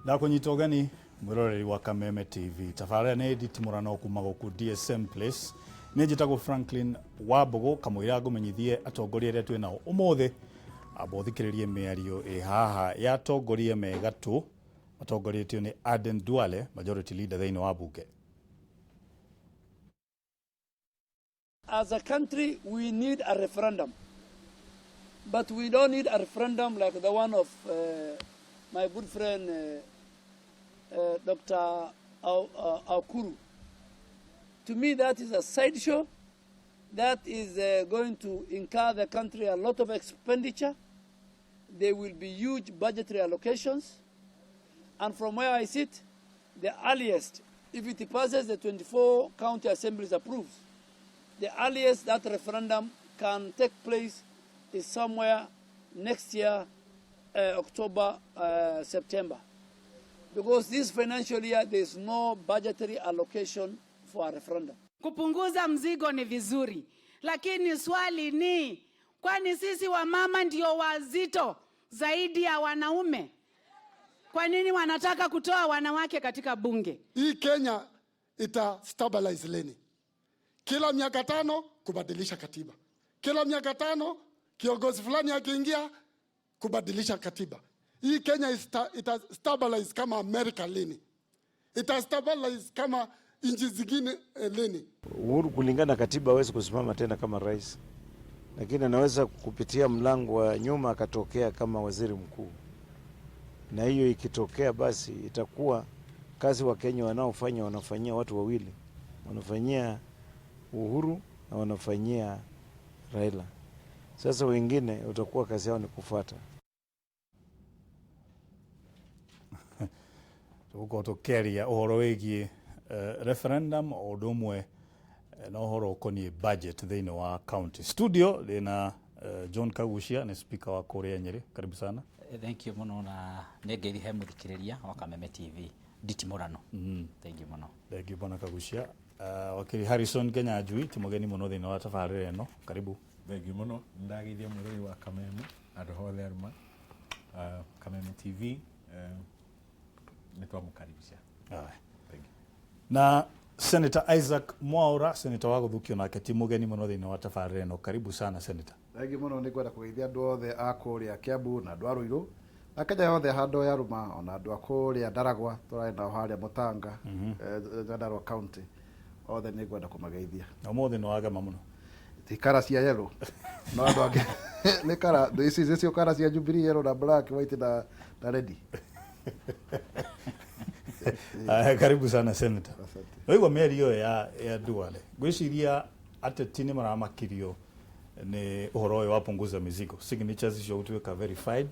Ndakunyita ugeni mwiroreri wa Kameme TV. Tafarira ni Nditimurano kuma guku DSM Place. Ni njitagwo Franklin Wambugu kamwira ngumenyithie atongoria aria twi nao umuthi abothikiririe miario haha ya atongoria megatu atongoretio ni Aden Duale, majority leader thiini wa bunge. As a country, we need a referendum. But we don't need a referendum like the one of my good friend Dr. Kura. To me, that is a sideshow. That is going to incur the country a lot of expenditure. There will be huge budgetary allocations. And from where I sit, the earliest, if it passes the 24 county assemblies approves, the earliest that referendum can take place is somewhere next year, October, September. Because this financial year, there is no budgetary allocation for a referendum. Kupunguza mzigo ni vizuri, lakini swali ni, kwani sisi wamama ndio wazito zaidi ya wanaume? Kwa nini wanataka kutoa wanawake katika bunge? Hii Kenya ita stabilize leni. Kila miaka 5 kubadilisha katiba. Kila miaka 5 kiongozi fulani akiingia kubadilisha katiba. Hii Kenya ita stabilize kama America leni. Ita stabilize kama nchi zingine leni. Uhuru kulingana katiba hawezi kusimama tena kama rais. Lakini anaweza kupitia mlango wa nyuma akatokea kama waziri mkuu. Na hiyo ikitokea basi itakuwa kazi wa Kenya wanafanyia watu wawili. Wanafanyia Uhuru na wanafanyia Raila. Sasa wengine utakuwa kazi yao ni kufuata. Tugukotokeria uhoro wigie referendum o ndumwe na uhoro ukoniĩ budget thiini wa county. Studio lina John Kagucia ni speaker wa Korea Nyeri. Karibu sana. Thank you muno na negeri he muthikiriria wa Kameme TV. Nditimurano. Thank you muno. Thank you bwana Kagucia. Wakili Harrison Kenya Ajui timugeni muno thiini wa tafarira eno. Karibu. Thank you muno. Ndagithia mwirori wa Kameme adohole aruma Kameme TV nitwamukaribisha. Thank you. Na Senator Isaac Mwaura, senator wa guthukio nake timugeni muno thiini wa tafarira eno. Karibu sana senator. Thank you muno, nikwenda kugeithia andu othe a kuria Kiambu na andu a Ruiru na Kenya yothe hando ya Ruma ona andu a kuria Ndaragwa turai nao haria Mutanga Nyandarua County othe nikwenda kumageithia. Na mothe no agama muno. Ti kara cia yellow no andu ange ni kara this is cio kara cia Jubilee, yellow na black, white na red. Karibu sana senator. Wewe mĩario ya Duale gwiciria ateti ni maramakirio ni uhoro wa punguza mizigo, signatures icio gutwika verified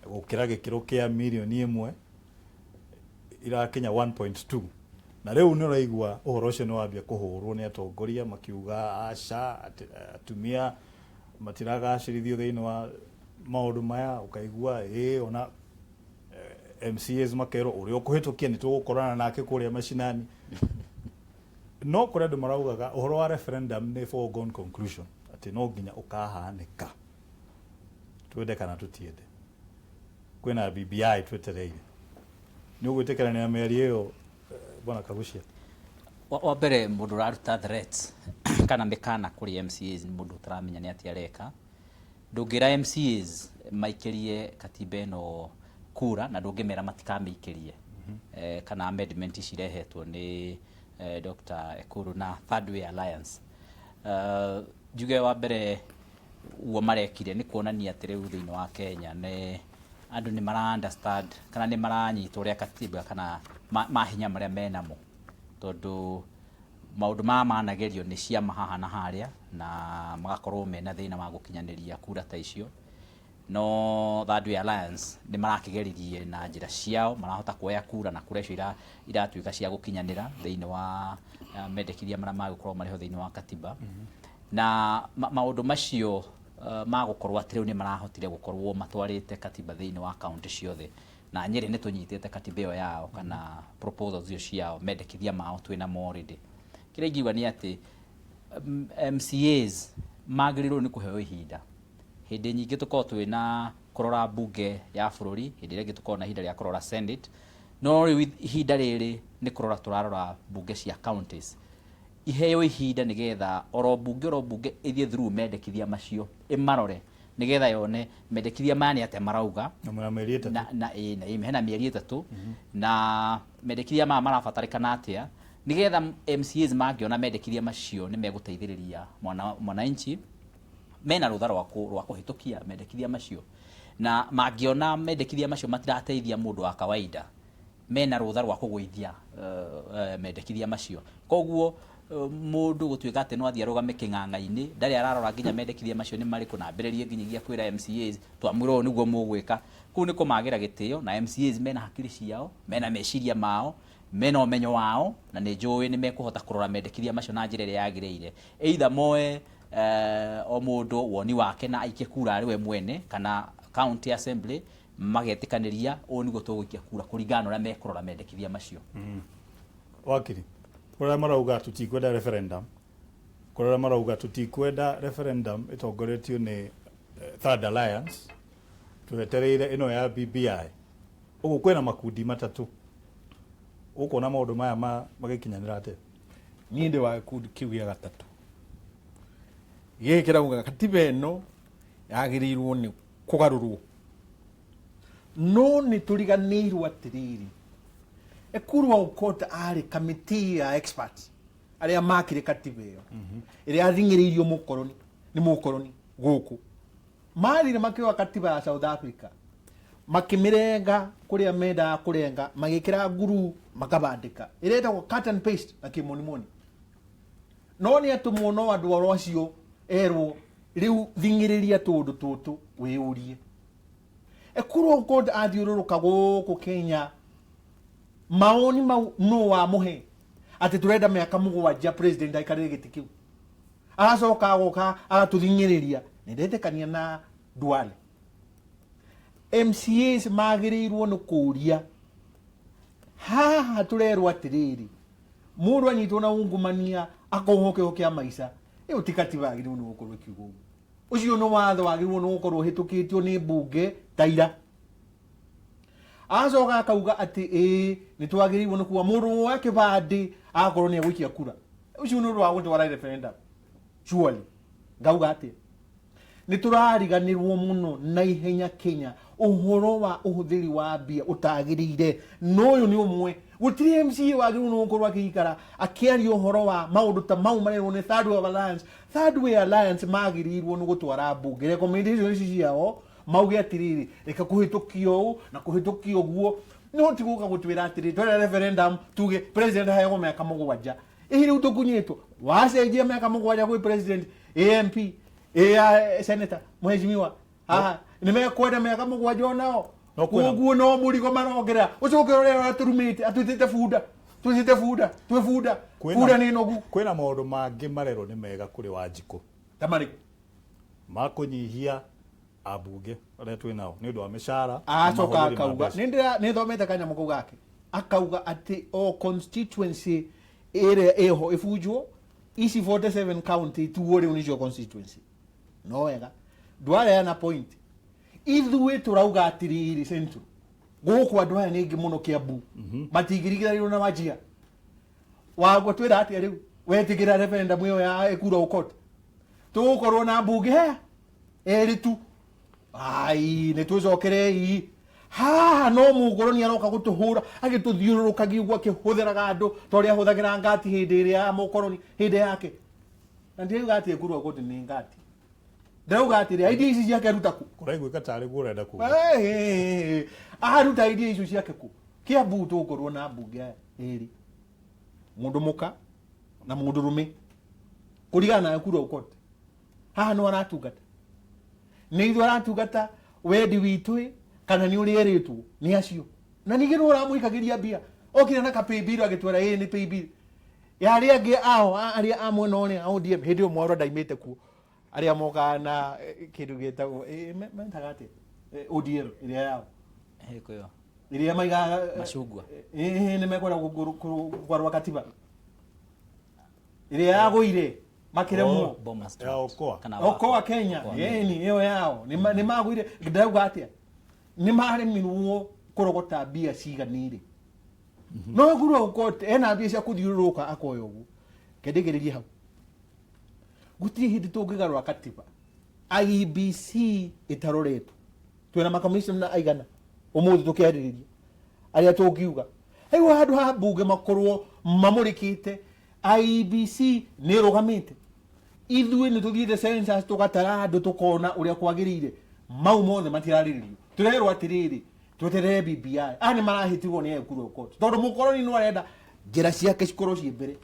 gukira gikiro kia milioni 1 ira Kenya 1.2 na riu ni raigua uhoro ucio ni wambia kuhurwo ni atongoria makiuga aca atumia matiragacirithio thiini wa maundu maya, ukaigua ona MCAs makero uri ukuhitukia ni tugukorana nake kuria mashinani. No kuri andu maraugaga uhoro wa referendum ni foregone conclusion, ati no nginya ukahanika twende kana tutiende. Kwina BBI twetereire ni ugwitikanania miario iyo bwana Kagucia? Wa mbere mundu raruta threats kana mikana kuri MCAs ni mundu taramenya ni ati areka. Ndungira MCAs maikirie katiba eno kura na ndungimera matikamikirie kana amendment cirehetwo ni Dr. Kura na Third Way Alliance. Juge wa mbere uo marekire ni kuonania ati riu thiini wa Kenya ni andu ni mara understand kana ni maranyitwo ria katiba kana mahinya maria menamo, tondu maundu managerio ni ciama haha na haria na magakorwo mena thina wa gukinyaniria kura ta icio. No Third Way Alliance ni marakigeririe na njira ciao, marahota kuoya kura na kura icio iratuika cia gukinyanira thiini wa mendekithia maria magukorwo mariho thiini wa katiba. Na maundu macio magukorwo ati riu ni marahotire gukorwo matwarite katiba thiini wa county ciothe, na Nyeri ni tunyitite katiba iyo yao kana proposals icio ciao mendekithia mao twina mo already. Kira ingiuga ni ati MCAs magiriro ni kuheo ihinda. Hindi nyingi tukorwo twina kurora bunge ya bururi, hindi ringi tukorwo na ihinda ria kurora Senate, no riu ihinda riri ni kurora turarora bunge cia counties iheo ihinda nigetha oro bunge ithie through mendekithia macio imarore nigetha yone mendekithia mani ate marauga na mieri 3 na hena mieri 3 na mendekithia marabatarikana atia nigetha MCAs mangiona mendekithia macio ni meguteithiriria mwananchi mena rutha rwa kuhitukia mendekithia macio na mangiona mendekithia macio matirateithia mundu wa kawaida mena rutha rwa kugwithia mendekithia macio koguo mundu gutwika ati no athia rugame king'ang'a-ini ndari ararora nginya mendekithia macio ni mariku na mbiririe nginyagia kwira MCAs twamwiro niguo mugwika ku ni kumagira gitio na MCAs mena hakiri ciao mena meciria mao mena umenyo wao na ni njui ni mekuhota kurora mendekithia macio na njira iria yagireire either moe o mundu woni wake na aike kura ari we mwene kana county assembly magetikaniria o niguo tuguikia kura kuringana uria mekurora mendekithia macio wakiri kurora marauga tutikwenda referendum itongoretio ni Third Alliance twetereire ino ya BBI ugu kwena makundi matatu ukona maundu maya magikinyanira ate ni ndi wa kundi kiu gya gatatu gikirauga katiba ino yagirirwo ni kugarurwo no ni turiganirwo atiriri Ekuru Aukot ari committee ya experts aria makire katiba iyo iria athingiririo mukoroni ni mukoroni guku mari makiwa katiba ya South Africa makimirenga kuria menda kurenga magikira nguru makabandika iretagwo cut and paste na kimonimoni no ni atumuno andu orocio erwo riu thingiriria tundu tutu wiurie Ekuru Aukot athiururuka guku Kenya maoni mau no wa muhe ati turenda miaka mugwanja president aikarire giti kiu agacoka goka agatuthingiriria nindetekania na Duale MCAs magirirwo no kuria ha turerwo atiriri mundu anyitwo na ungumania akohoke kia maisha iyo tikatiba agirwo no gukorwo kiugo ucio no watho agirwo no gukorwo hitukitio ni bunge taira azoga akauga ati ni twagiriwo no kuwa mundu wake bandi akorwo ni agwikia kura ucio no rwa gutwara referendum surely ngauga ati ni turariganirwo muno na ihenya Kenya uhoro wa uhuthiri wa bia utagirire noyo ni umwe gutiri MCA wagirwo no gukorwo akikara akiaria uhoro wa maundu ta mau marerwo ni Third Way Alliance magirirwo no gutwara bunge recommendation ciao mauge atiriri reka kuhitukio na kuhitukio guo no tiguka gutwira atiriri twara referendum tuge president hayo miaka mugwanja ihiri utukunyitwo wacenjia miaka mugwanja kwi president MP senator mheshimiwa nimekwenda miaka mugwanja nao guo no murigo marongera ucoke ore aturumite atutite fuda fuda ni nogu kwena maundu mangi marero ni mega kuri Wanjiku tamari makunyihia abunge aria twi nao ni undu wa mishara acoka akauga ni thomete kanyamuko gake akauga ati o constituency area eho ifujwo isi 47 county tuore unijo constituency no wega Duale yana point ithuĩ turauga atiriri central guku andu aya ningi muno Kiambu matigirigirĩrwo na Wajir wagwo twira atia riu wetigira referendum iyo ya Ekuru Aukot tugukorwo na mbunge eri tu ai ni tucokerei ha no mugoroni aroka gutuhura agituthiururuka giugwa kihuthiraga andu tori ahuthagira ngati hindi iria mukoroni hindi yake na ndiuga ati Ekuru Aukot ni ngati ndauga ati idea ici ciake ruta ku kuraigwika tari gurenda ku aruta idea icio ciake ku Kiambu tukorwo na mbunge eri mundu muka na mundu rume kurigana na Ekuru Aukot haha no aratungata ni ithu aratungata wendi witwi kana ni uri eritwo ni acio na ningi no uramuikagiria bia okire na kapaybill agitwara ni paybill yari angi ao aria amwe no ni ODM hindi umwe ndaimite ku aria moka na kindu gitagwo mentagate ODM iria yao heko iria maiga macungwa ni mekwenda gwarwa katiba iria yaguire makiremwo ya okoa Kenya yeni iyo yao ni maguire ndauga atia ni mari minuo kurogota bia ciganire no guru ukote ena mbia cia kuthiururuka akoyo ugu kendegererie hau gutiri hindi tungigarwa katiba IEBC itaroretwo twina makomishona aigana umuthi tukiaririria aria tungiuga aiwa handu ha bunge makorwo mamurikite IEBC ni rugamite ithuĩ nĩ tũthiĩte census tũgatara andũ tukona uria kwagĩrĩire mau mothe matirarĩrĩrio tũrerwo atĩrĩrĩ tweterere BBI nĩ marahĩtirwo nĩ ekuru court tondũ mũkoroni no arenda njĩra ciake cikorwo ciĩ mbere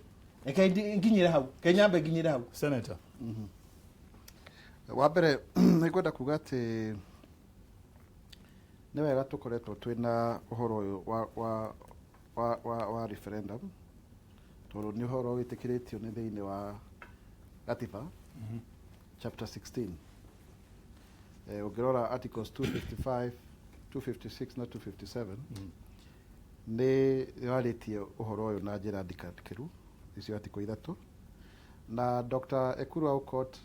reke nginyĩre hau kenyambe nginyĩre hau Senator. Wa mbere nĩ kwenda kuga atĩ nĩ wega tũkoretwo twĩna ũhoro ũyũ wa referendum tondũ nĩ ũhoro wĩtĩkĩrĩtio nĩ thĩinĩ wa Gatiba, chapter 16. Ũngĩrora articles 255, 256 na 257 nĩ yarĩtie ũhoro ũyũ na njĩra ndikandĩkĩru icio article ithatũ na Dr. Ekuru Aukot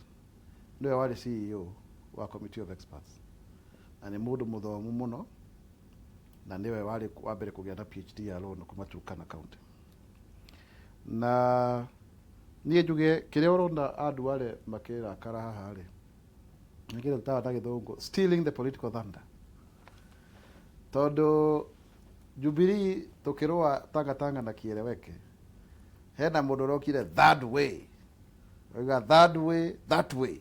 nĩwe warĩ CEO wa Committee of Experts na nĩ mũndũ mũthomu mũno na nĩwe warĩ wa mbere kũgĩa na PhD ya law kuma Turkana County na niĩ njuge kĩrĩa ũrona andũ arĩa makĩrakara haha rĩ nĩ kĩrĩa tũtaga na gĩthũngũ stealing the political thunder tondũ Jubilee tũkĩrũa tangatanga na kieleweke hena mũndũ ũrokire third way oiga third way that way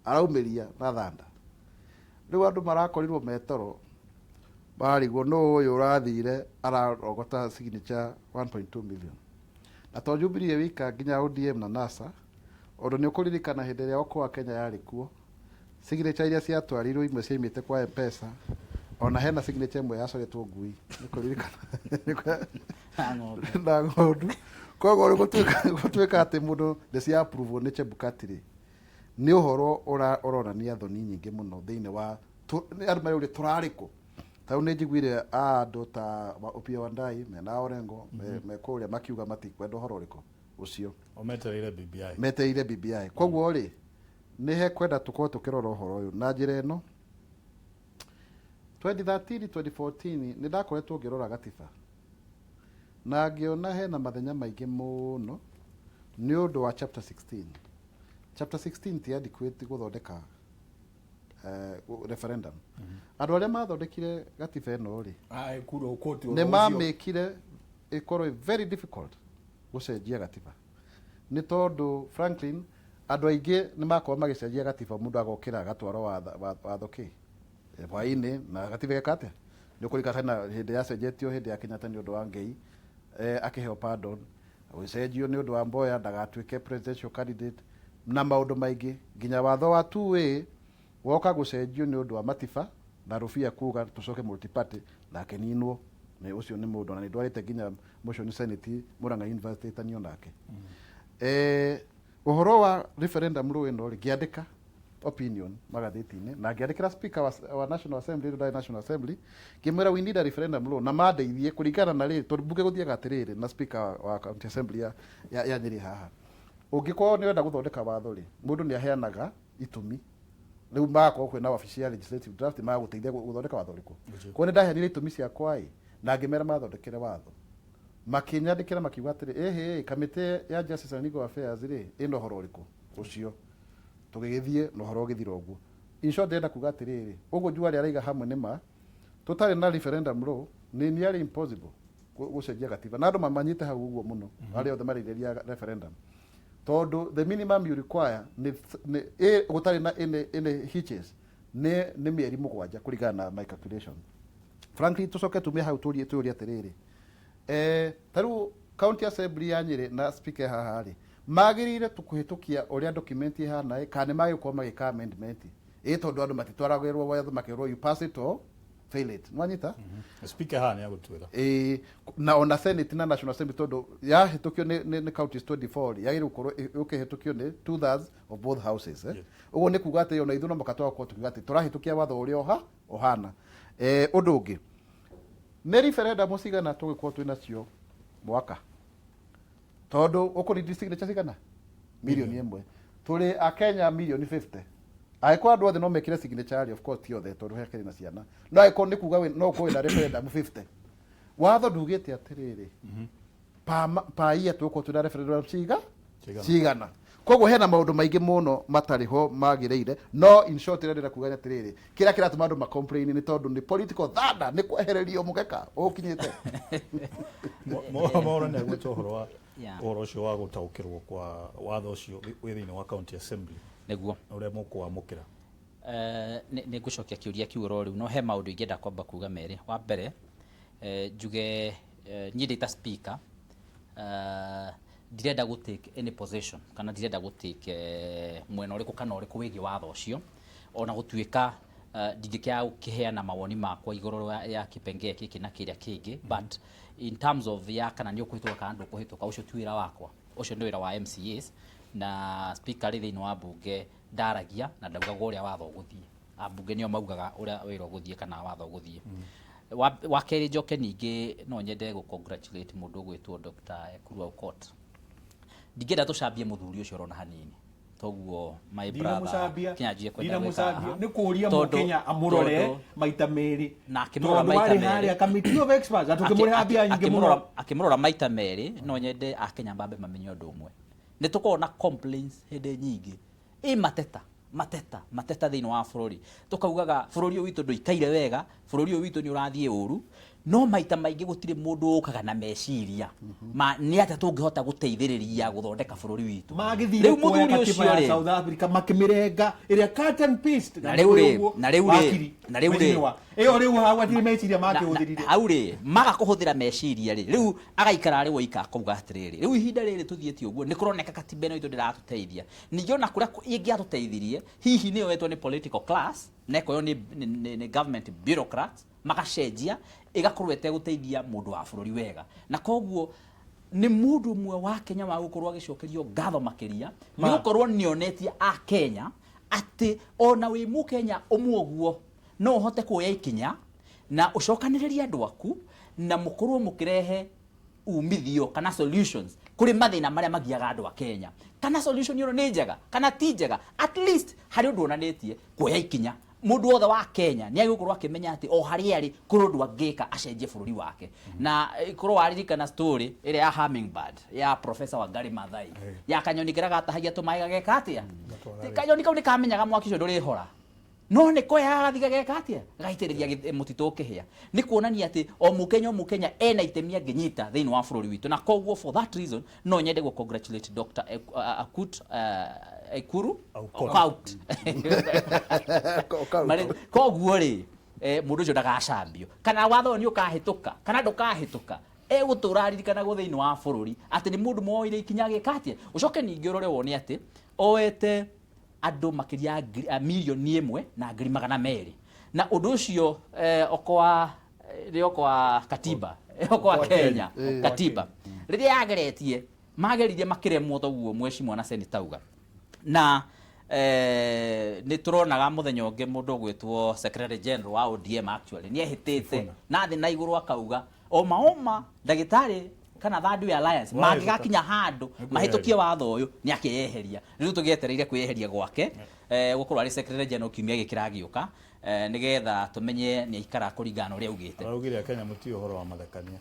araumĩria na thanda rĩu andũ marakorirwo metoro mararigwo no ũyũ ũrathire ararogota signature 1.2 million na to Jubilee wika nginya ODM na NASA ondo nĩ ũkũririkana hĩndĩ ĩrĩa Okoa Kenya yarĩ kuo signature iria ciatwarirwo imwe ciaimĩte kwa M-Pesa ona hena signature imwe yacoretwo ngui nĩ kũririkana na ng'ondu koguo rĩ gũtuĩka atĩ mũndũ ndeci approve nĩ Chebukati rĩ nĩ ũhoro ũronania thoni nyingĩ mũno thĩinĩ wa andũ marĩ tũrarĩkũ tau nĩ njiguire andũ ta Opiyo Wandayi mena Orengo mekũrĩa makiuga matikwenda ũhoro ũrĩkũ ũcio metereire BBI koguo rĩ nĩ hekwenda tũkorwo tũkĩrora ũhoro ũyũ na njĩra ĩno 2013 2014 nĩ ndakoretwo ngĩrora Gatiba na ngĩona hena mathenya maingĩ mũno nĩ ũndũ wa chapter 16 chapter 16 ti adequate gũthondeka referendum andũ arĩa mathondekire Gatiba ĩno rĩ nĩ mamĩkire ĩkorwo very difficult gũcenjia Gatiba nĩ tondũ Franklin andũ aingĩ nĩ makorwo magĩcenjia Gatiba mũndũ agokĩra agatwarwo watho kĩ hwaĩ-inĩ na Gatiba ĩkate nĩ ũkũririkana hĩndĩ yacenjetio hĩndĩ ya Kenyatta nĩ ũndũ wa ngei akĩheo pardon gũcenjio nĩ ũndũ wa Mboya ndagatuĩke presidential candidate na maũndũ maingĩ nginya watho wa 2A woka gũcenjio nĩ ũndũ wa Matiba na Rũbia kuga tũcoke multi-party na akĩninwo nĩ ũcio nĩ mũndũ na nĩ ndwarĩte nginya motion senate Murang'a University tanio nake ũhoro wa referendum rũĩ no ngĩandĩka opinion magathĩti-inĩ na ngĩandĩkĩra speaker wa National Assembly ngĩmwĩra we need a referendum law na mandeithie kũringana na rĩrĩ tondũ mbunge gũthiaga atĩrĩrĩ na speaker wa county assembly ya Nyeri haha ũngĩkorwo nĩ wenda gũthondeka watho rĩ mũndũ nĩ aheanaga itũmi rĩu magakorwo kwĩna wabici ya legislative draft magũteithia gũthondeka watho ũrĩkũ kwa nĩ ndaheanire itũmi ciakwa na ngĩmera mathondekere watho makĩnyandĩkĩra makiuga atĩrĩ kamĩtĩ ya Justice and Legal Affairs rĩ ĩno ũhoro ũrĩkũ ũcio tũgĩgĩthiĩ na ũhoro ũgĩthira ũguo in short ndĩrenda kuga atĩrĩrĩ ũguo njua rĩa raiga hamwe nĩma tũtarĩ na referendum law nĩ nearly impossible gũcenjia Gatiba na andũ mamanyite hau ũguo mũno arĩa othe marĩrĩria referendum tondũ the minimum you require nĩ gũtarĩ na any hitches nĩ mĩeri 7 kũringana na my calculation frankly tũcoke tumie hau tũũrie atĩrĩrĩ tarĩu county assembly ya Nyeri na speaker haha rĩ magĩrĩire tũkũhĩtũkia ũrĩa document ihana kana nĩ magĩkorwo magĩka amendment tondũ andũ matitwaragĩrwo watho makĩrwo you pass it or fail it mwanyita speaker haha nĩ agũtuĩra na ona senate na national assembly tondũ yahĩtũkio nĩ counties 24 yagĩrĩirwo gũkorwo ũkĩhĩtũkio nĩ 2/3 of both houses ũguo nĩ kuga atĩ ona ithuĩ no mũka twakorwo tukiuga atĩ tũrahĩtũkia watho ũrĩa ũhana ũndũ ũngĩ nĩ referendum cigana tũgĩkorwo twĩnacio mwaka tondũ ũkũridi signature cigana milioni 1 tũrĩ a Kenya milioni 50 aĩkorwo andũ othe no mekire signature of course ti othe tondũ hekĩrĩ na ciana no aĩkorwo nĩ kuga no ũkorwo na referendum 50 watho ndugite atiriri pa iya tuko tuna referendum cigana koguo hena maundu maingi muno matariho magireire no in short ndira kuga atiriri kira kiratuma andu ma complain ni tondu ni political thada ni kwehererio mugeka ukinyite Maura ne gutohorwa uhoro ucio wa gutaukirwo kwa watho ucio within wa county assembly neguo uria mukwa mukira nĩ ngũcokia kĩũria kĩu oro rĩu no he maũndũ ingĩenda kwamba kuga merĩ. Wa mbere njuge niĩ ndĩ ta speaker ndirenda gũ take any position kana ndirenda gũ take mwena ũrĩkũ kana ũrĩkũ wĩgiĩ watho ũcio, ona gũtuĩka ndingĩkĩaga gũkĩheana mawoni makwa igũrũ ya kĩpengee gĩkĩ na kĩrĩa kĩngĩ, but in terms of ya kana nĩ ũkũhĩtũka kana ndũkũhĩtũka, ũcio ti wĩra wakwa, ũcio nĩ wĩra wa MCAs na speaker rĩ thĩinĩ wa mbunge ndaragia na ndaugaga ũrĩa watho ũgũthiĩ. Ambunge nĩo maugaga ũrĩa wĩra ũgũthiĩ kana watho ũgũthiĩ. Wa kerĩ njoke ningĩ no nyende gũ congratulate mũndũ ũgwĩtwo Dr. Kura. Ndingĩenda tũcambie mũthuri ũcio rona hanini, toguo my brother kinyanjie kwenda gwĩka nĩ kũria mũkenya amũrore maita merĩ na akĩmũrora maita merĩ committee of experts atukĩmũrĩha mbia nyingĩ mũno akĩmũrora maita merĩ. No nyende akenya mbambe mamenye ũndũ ũmwe, nĩ tũkorwo na complaints hĩndĩ nyingĩ mateta thĩinĩ wa bũrũri, tũkaugaga bũrũri ũyũ witũ ndũikaire wega, bũrũri ũyũ witũ nĩ ũrathiĩ ũru, no maita maingĩ gũtirĩ mũndũ ũkaga na meciria nĩ atĩa tũngĩhota gũteithĩrĩria gũthondeka bũrũri witũ. Magĩthire kuoya katiba ya South Africa makĩmĩrenga ĩrĩa cut and paste na rĩu ĩyo rĩu hau atirĩ meciria makĩhũthĩrire hau rĩ maga kũhũthĩra meciria rĩu agaikara rĩ woika akauga atĩrĩrĩ rĩu ihinda rĩrĩ tũthiĩte ũguo nĩ kũroneka katiba ĩno itũ ndĩratũteithia. Ningĩ ona kũrĩa ingĩatũteithirie hihi nĩyo wetwo nĩ political class na ĩkoywo nĩ government bureaucrats magacenjia ĩgakorwo ĩtegũteithia mũndũ wa bũrũri wega, na koguo nĩ mũndũ ũmwe wa Kenya wa gũkorwo agĩcokerio ngatho makĩria nĩ gũkorwo nĩonetie a Kenya atĩ ona wĩ mũkenya ũmwe ũguo no ũhote kuoya ikinya na ũcokanĩrĩrie andũ aku na mũkorwo mũkĩrehe umithio kana solutions kũrĩ mathĩna marĩa magiaga andũ a Kenya. Kana solution ĩyo nĩ njega kana ti njega, at least harĩ ũndũ onanĩtie kuoya ikinya mũndũ wothe wa Kenya nĩ agĩgũkorwo akĩmenya atĩ o harĩa arĩ kũrĩ ũndũ angĩka acenjie bũrũri wake. Na ikorwo waririkana story ĩrĩa ya Hummingbird ya Professor Wangari Maathai ya kanyoni kĩrĩa gatahagia tũmaĩ gageka atĩa, kanyoni kau nĩ kamenyaga mwaki ũcio ndũrĩhora, no nĩ koya gathiga geka atĩa gaitĩrĩria mũtitũ ũkĩhĩa. Nĩ kuonania atĩ o mũkenya ena itemi angĩnyita thĩinĩ wa bũrũri witũ, na koguo for that reason no nyende gũ congratulate Dr. Ekuru out koguo rĩ mũndũ ũcio ndagacambio kana watho nĩ ũkahĩtũka kana ndũkahĩtũka egũtũra aririkana thĩinĩ wa bũrũri atĩ nĩ mũndũ moire ikinya gĩka atĩa. Ũcoke ningĩ ũrore wone atĩ oete andũ makĩria milioni 1 na 200,000 na ũndũ ũcio okwa katiba okwa Kenya katiba rĩrĩa yageretie mageririe makĩremwo toguo mheshimiwa na seneta uga na nĩ tũronaga mũthenya ũngĩ mũndũ ũgwĩtwo secretary general wa ODM actually nĩ ehĩtĩte na thĩ na igũrũ akauga oma ndagĩtarĩ kana Third Way Alliance mangĩgakinya handũ mahĩtũkie watho ũyũ nĩ akĩyeheria. Rĩu tũgĩetereire kwĩyeheria gwake gũkorwo arĩ secretary general kiumia gĩkĩ gĩũka nigetha tumenye nĩ aikara kũringana ũrĩa ugĩte. Araugire Kenya mũti ũhoro wa mathekania.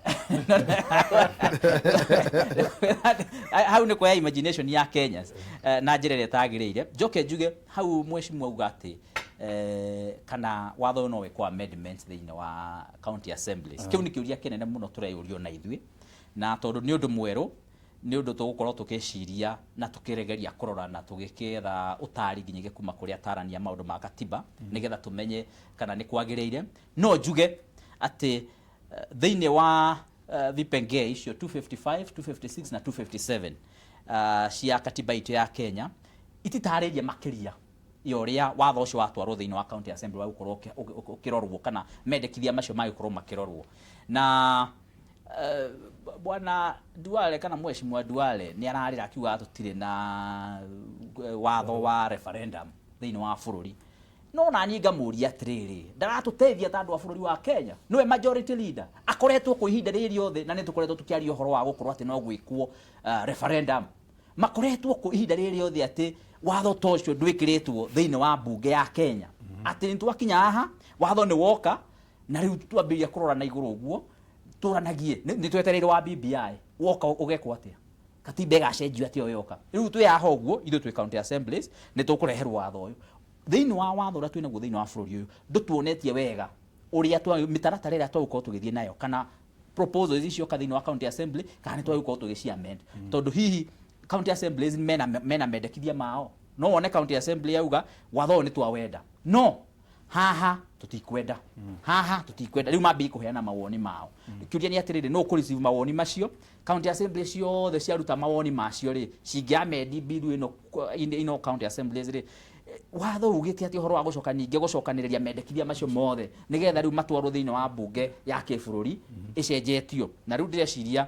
Hau nĩ kwa imagination ya Kenyans na njĩra ĩrĩa ĩtagĩrĩire. Njoke njuge hau mheshimiwa uga atĩ kana watho no wĩkwo amendments thĩinĩ wa county assemblies. Kĩu nĩ kĩũria kĩnene mũno tũreyũrio na ithuĩ, na tondũ nĩ ũndũ mwerũ nĩ ũndũ tũgũkorwo tũkĩciria na tũkĩregeria kũrora na tũgĩketha ũtari nginya kuma kũrĩa atarania maũndũ ma katiba nĩgetha tumenye kana nĩ kwagĩrĩire. No njuge atĩ thĩinĩ wa vipengee icio 255, 256 na 257 cia katiba itũ ya Kenya ititarĩria makĩria ya ũrĩa watho ũcio watwarwo thĩinĩ wa county assembly wa gũkorwo ũkĩrorwo kana mendekithia macio magĩkorwo makĩrorwo. Na bwana Duale kana mheshimiwa Duale nĩ ararĩra akiuga tũtirĩ na watho wa referendum thĩinĩ wa bũrũri. No nani ngamũria atĩrĩrĩ, ndaratũteithia ta andũ a bũrũri wa Kenya, nĩwe majority leader akoretwo kwa ihinda rĩrĩ rĩothe na nĩ tũkoretwo tũkĩaria ũhoro wa gũkorwo atĩ no gwĩkwo referendum. Makoretwo kwa ihinda rĩrĩ rĩothe atĩ watho ta ũcio ndwĩkĩrĩtwo thĩinĩ wa mbunge ya Kenya, atĩ nĩ twakinya haha watho nĩ woka na rĩu twambĩrĩria kũrora na igũrũ ũguo turanagie ni twetereire wa BBI woka ugekwo atia katiba igacenjio atio yoka riu twi yaha uguo ithu twi county assemblies ni tukureherwo watho uyu thiini wa watho uria twinaguo thiini wa bururi uyu ndutuonetie wega uria mitaratara iria twagukorwo tugithie nayo kana proposals icio ka thiini wa county assembly kana ni twagukorwo tugicia-amend tondu hihi county assemblies mena mendekithia mao no wone county assembly yauga watho ni twawenda no haha tutikwenda haha tutikwenda riu mambi kuheana mawoni mao kiuria ni atiriri no ku receive mawoni macio county assembly ciothe ciaruta mawoni macio ri cingiamendi bill ino county assemblies ri watho ugite ati horo wa gucoka ninge gucokaniria mendekithia macio mothe nigetha riu matwarwo thiini wa bunge ya kibururi icenjetio na riu ndireciria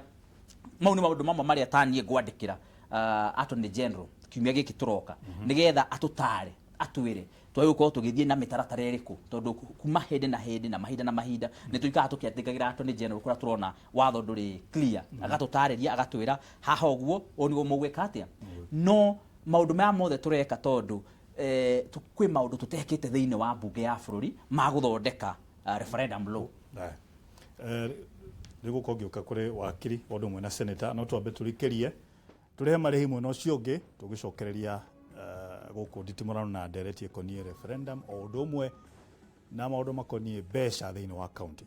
mau ni maundu mamwe maria tanie ngwandikira attorney general kiumia giki turoka nigetha atutare atwire twagũkorwo tugithie na mitaratara iriku tondu kuma hindi na hindi na mahinda na mahinda ni tuikaga tukiatingagira attorney general kuria turona watho nduri clear agatutariria agatwira haha uguo oniguo mugwika atia no maundu maya mothe tureka tondu kwi maundu tutekite thiini wa bunge ya bururi ma guthondeka referendum law riguko ngiuka kuri wakiri ondu mwe na senator no twambe turikirie turehe marihi mwena ucio ungi tugicokereria guku Nditimurano na ndereti ikonie referendum o undu umwe na maundu makonie mbeca thiini wa county